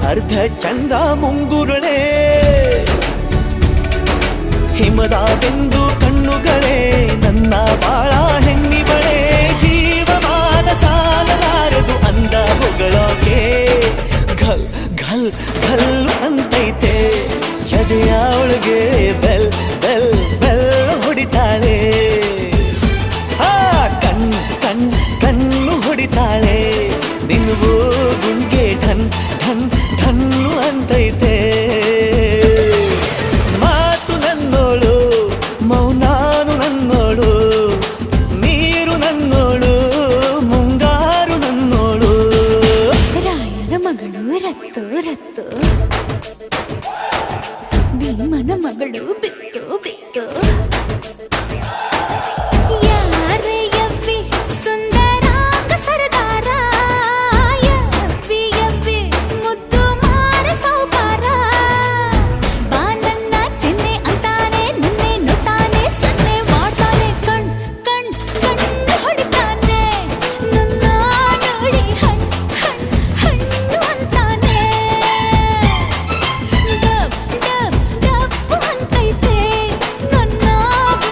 ಅರ್ಧ ಚಂದ್ರ ಮುಂಗುರುಳೇ ಹಿಮದ ಬೆಂದು ಕಣ್ಣುಗಳೇ ನನ್ನ ಬಾಳ ಹೆಣ್ಣಿಬಳೆ ಜೀವಮಾನ ಸಾಲಲಾರದು ಅಂದ ಹೊಗಳೋಕೆ ಘಲ್ ಘಲ್